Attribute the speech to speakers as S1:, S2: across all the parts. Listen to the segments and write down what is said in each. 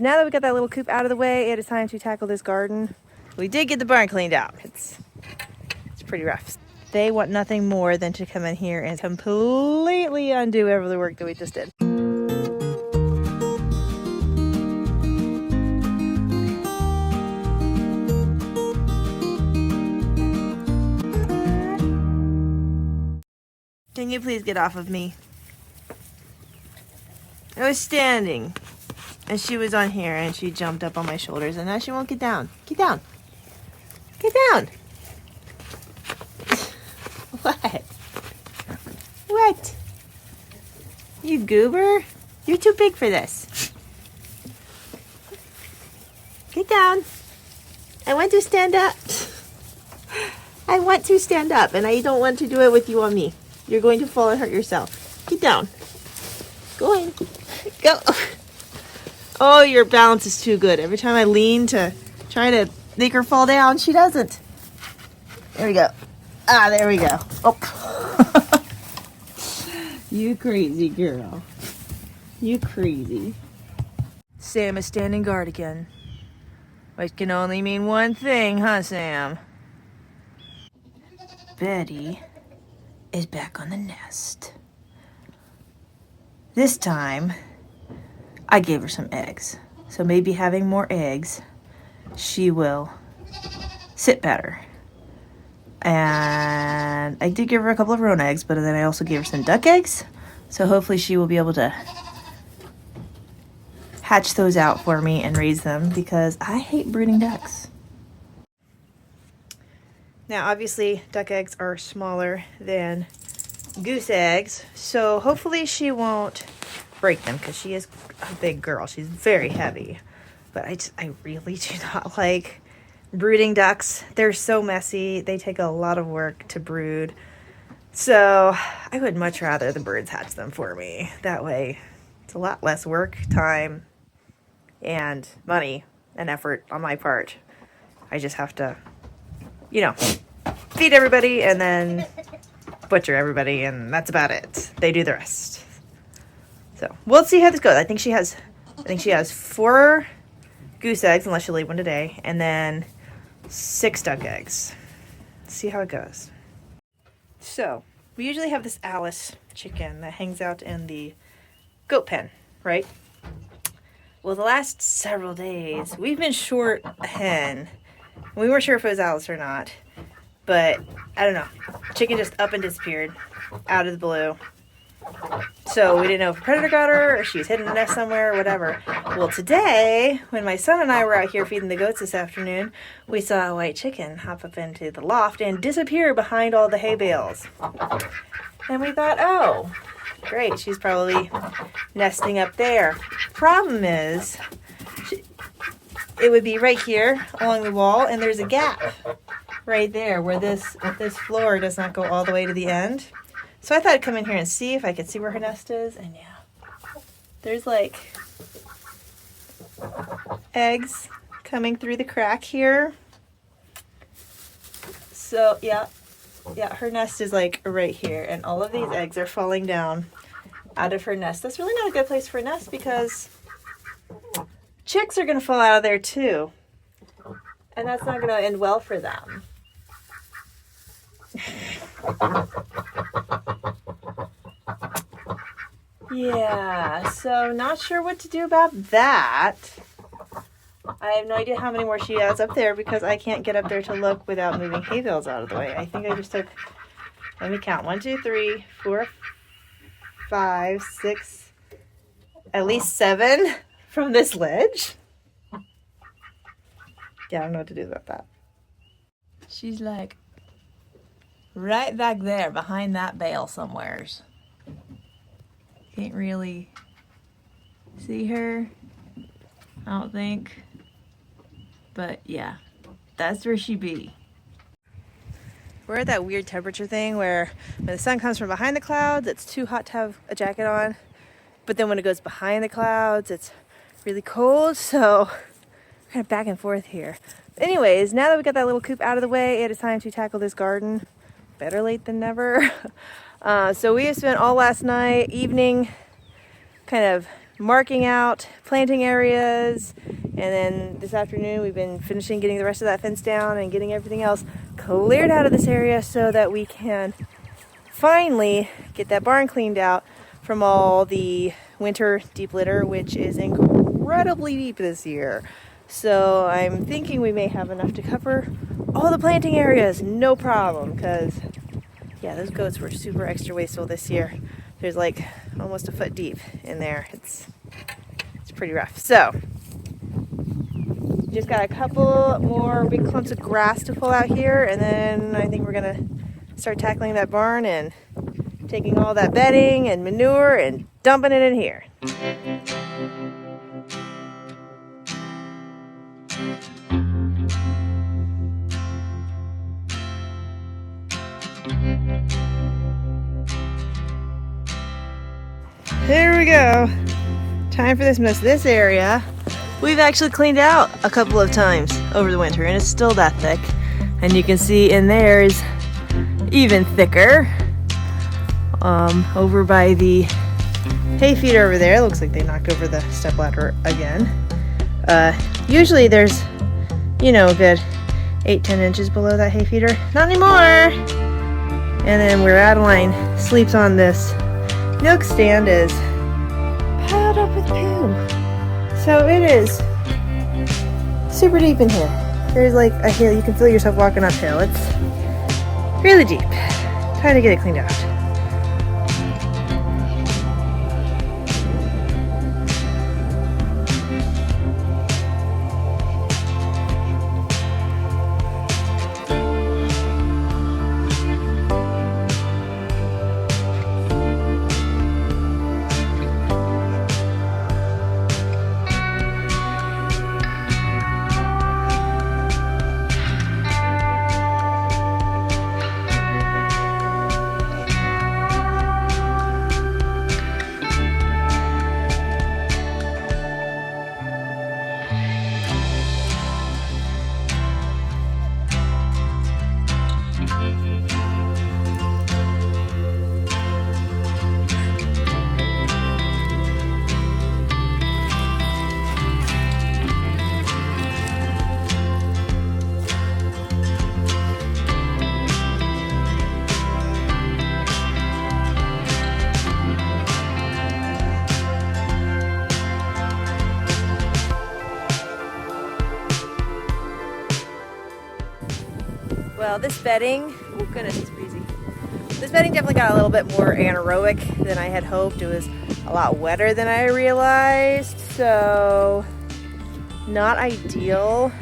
S1: Now that we got that little coop out of the way, it is time to tackle this garden. We did get the barn cleaned out. It's pretty rough. They want nothing more than to come in here and completely undo every the work that we just did. Can you please get off of me? I was standing and she was on here and she jumped up on my shoulders and now she won't get down. Get down. Get down. What? What? You goober? You're too big for this. Get down. I want to stand up. I want to stand up and I don't want to do it with you on me. You're going to fall and hurt yourself. Get down. Go in. Go. Oh, your balance is too good. Every time I lean to try to make her fall down, she doesn't. There we go. Ah, there we go. Oh. You crazy girl. You crazy. Sam is standing guard again. Which can only mean one thing, huh, Sam? Betty is back on the nest. This time, I gave her some eggs. So maybe having more eggs, she will sit better. And I did give her a couple of roan eggs, but then I also gave her some duck eggs. So hopefully she will be able to hatch those out for me and raise them because I hate brooding ducks. Now, obviously, duck eggs are smaller than goose eggs, so hopefully she won't break them because she is a big girl. She's very heavy, but I really do not like brooding ducks. They're so messy. They take a lot of work to brood, so I would much rather the birds hatch them for me. That way, it's a lot less work, time, and money and effort on my part. I just have to, you know, feed everybody and then butcher everybody, and that's about it. They do the rest. So we'll see how this goes. I think she has 4 goose eggs, unless she'll leave one today, and then 6 duck eggs. Let's see how it goes. So we usually have this Alice chicken that hangs out in the goat pen, right? Well, the last several days we've been short a hen. We weren't sure if it was Alice or not, but I don't know. Chicken just up and disappeared out of the blue. So we didn't know if a predator got her or she was hidden in a nest somewhere or whatever. Well, today, when my son and I were out here feeding the goats this afternoon, we saw a white chicken hop up into the loft and disappear behind all the hay bales. And we thought, oh, great, she's probably nesting up there. Problem is, it would be right here along the wall, and there's a gap right there where this floor does not go all the way to the end. So I thought I'd come in here and see if I could see where her nest is, and yeah, there's like eggs coming through the crack here. So yeah, her nest is like right here, and all of these eggs are falling down out of her nest. That's really not a good place for a nest because chicks are going to fall out of there too, and that's not going to end well for them. Yeah, so not sure what to do about that. I have no idea how many more she has up there because I can't get up there to look without moving hay bales out of the way. I think I just took, let me count, 1, 2, 3, 4, 5, 6, at least 7 from this ledge. Yeah, I don't know what to do about that. She's like right back there behind that bale somewheres. Can't really see her, I don't think. But yeah, that's where she be. We're at that weird temperature thing where when the sun comes from behind the clouds, it's too hot to have a jacket on. But then when it goes behind the clouds, it's really cold. So we're kind of back and forth here. Anyways, now that we got that little coop out of the way, it is time to tackle this garden. Better late than never. So we have spent all last night, evening, kind of marking out planting areas, and then this afternoon we've been finishing getting the rest of that fence down and getting everything else cleared out of this area so that we can finally get that barn cleaned out from all the winter deep litter, which is incredibly deep this year. So I'm thinking we may have enough to cover all the planting areas, no problem, because yeah, those goats were super extra wasteful this year. There's like almost a foot deep in there. It's pretty rough. So just got a couple more big clumps of grass to pull out here, and then I think we're gonna start tackling that barn and taking all that bedding and manure and dumping it in here. There we go. Time for this mess. This area we've actually cleaned out a couple of times over the winter, and it's still that thick. And you can see in there is even thicker. Over by the hay feeder over there, looks like they knocked over the stepladder again. Usually there's, you know, a good 8-10 inches below that hay feeder. Not anymore. And then where Adeline sleeps on this milk stand is piled up with poo. So it is super deep in here. There's like a hill. You can feel yourself walking uphill. It's really deep. Time to get it cleaned out. Well, this bedding, oh goodness, it's breezy. This bedding definitely got a little bit more anaerobic than I had hoped. It was a lot wetter than I realized, so not ideal,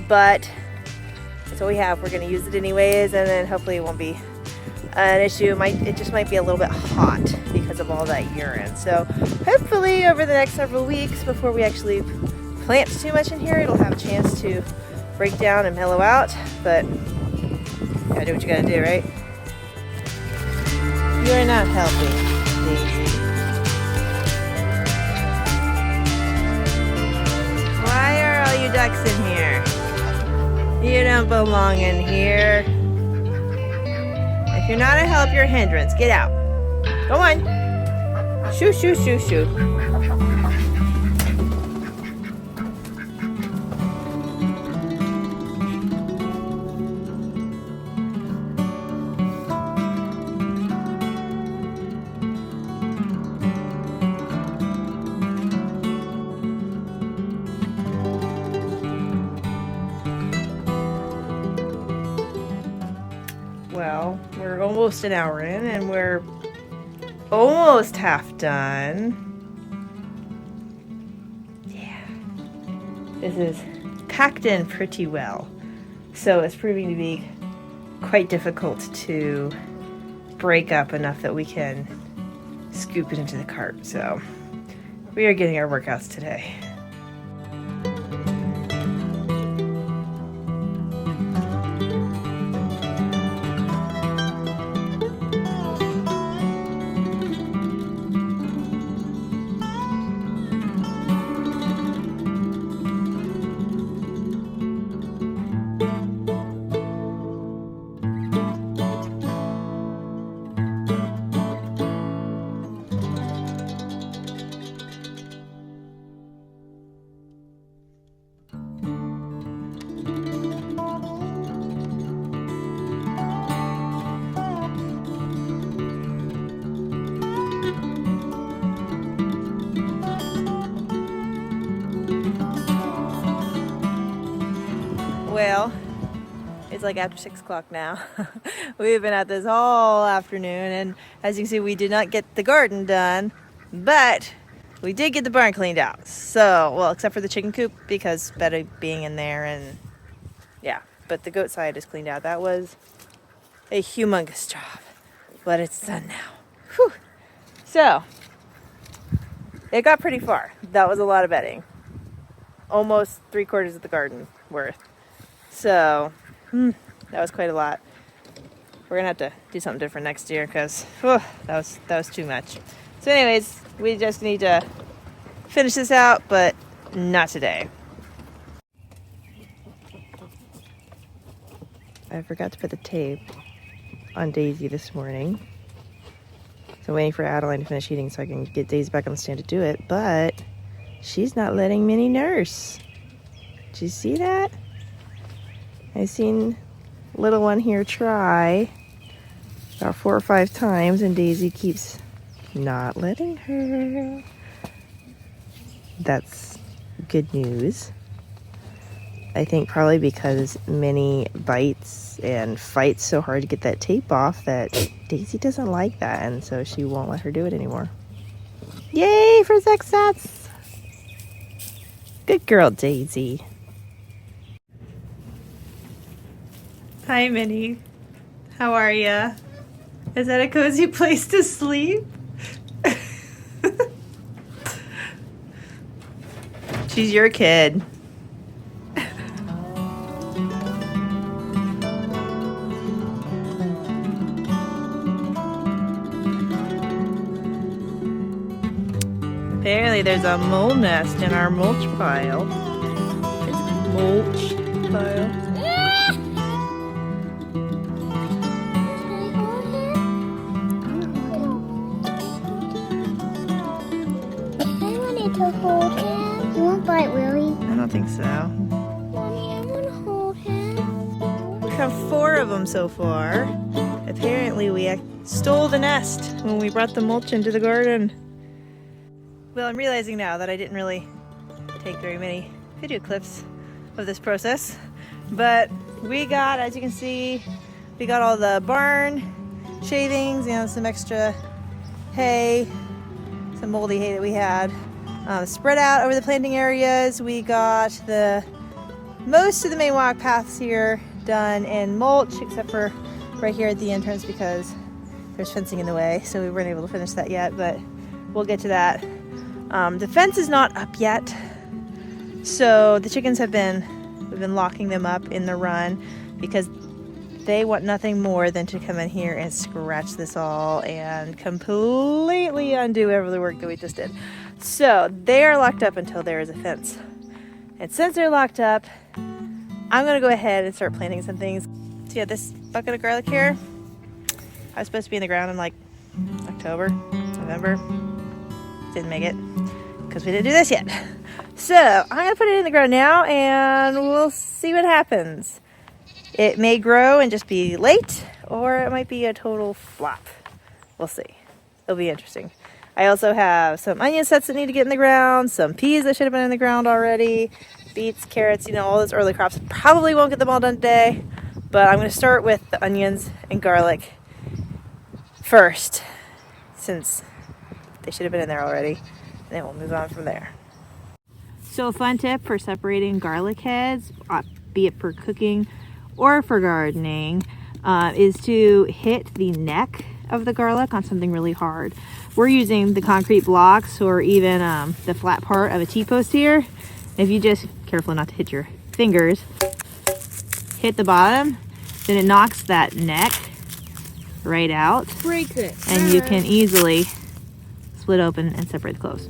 S1: but that's what we have. We're gonna use it anyways, and then hopefully it won't be an issue. It just might be a little bit hot because of all that urine. So hopefully over the next several weeks, before we actually plant too much in here, it'll have a chance to break down and mellow out, but you gotta do what you gotta do, right? You are not helping, Daisy. Why are all you ducks in here? You don't belong in here. If you're not a help, you're a hindrance. Get out. Go on. Shoo, shoo, shoo, shoo. Well, we're almost an hour in and we're almost half done. Yeah. This is packed in pretty well. So it's proving to be quite difficult to break up enough that we can scoop it into the cart. So we are getting our workouts today. Well, it's like after 6 o'clock now. We've been at this all afternoon, and as you can see, we did not get the garden done, but we did get the barn cleaned out. So, well, except for the chicken coop, because Betty being in there, and yeah, but the goat side is cleaned out. That was a humongous job, but it's done now. Whew. So, it got pretty far. That was a lot of bedding. Almost 3/4 of the garden worth. So, that was quite a lot. We're gonna have to do something different next year because that was too much. So anyways, we just need to finish this out, but not today. I forgot to put the tape on Daisy this morning. So I'm waiting for Adeline to finish eating so I can get Daisy back on the stand to do it, but she's not letting Minnie nurse. Did you see that? I've seen little one here try about 4 or 5 times, and Daisy keeps not letting her. That's good news. I think probably because Minnie bites and fights so hard to get that tape off that Daisy doesn't like that, and so she won't let her do it anymore. Yay for success! Good girl, Daisy. Hi, Minnie. How are ya? Is that a cozy place to sleep? She's your kid. Apparently there's a mole nest in our mulch pile. It's mulch pile.
S2: To hold him. You won't bite, will he?
S1: I don't think so.
S2: Mommy, I want to hold him.
S1: We have 4 of them so far. Apparently we stole the nest when we brought the mulch into the garden. Well, I'm realizing now that I didn't really take very many video clips of this process. But we got, as you can see, we got all the barn shavings and some extra hay, some moldy hay that we had. Spread out over the planting areas. We got most of the main walk paths here done in mulch, except for right here at the entrance because there's fencing in the way, so we weren't able to finish that yet, but we'll get to that. The fence is not up yet, so the chickens we've been locking them up in the run because they want nothing more than to come in here and scratch this all and completely undo every the work that we just did. So they are locked up until there is a fence. And since they're locked up, I'm gonna go ahead and start planting some things. So yeah, this bucket of garlic here, I was supposed to be in the ground in like October, November. Didn't make it because we didn't do this yet. So I'm gonna put it in the ground now and we'll see what happens. It may grow and just be late, or it might be a total flop. We'll see. It'll be interesting. I also have some onion sets that need to get in the ground, some peas that should have been in the ground already, beets, carrots, all those early crops. Probably won't get them all done today, but I'm going to start with the onions and garlic first, since they should have been in there already, and then we'll move on from there. So a fun tip for separating garlic heads, be it for cooking or for gardening, is to hit the neck of the garlic on something really hard. We're using the concrete blocks or even the flat part of a T-post here. If you just, careful not to hit your fingers, hit the bottom, then it knocks that neck right out.
S2: Breaks it.
S1: And you can easily split open and separate the clothes.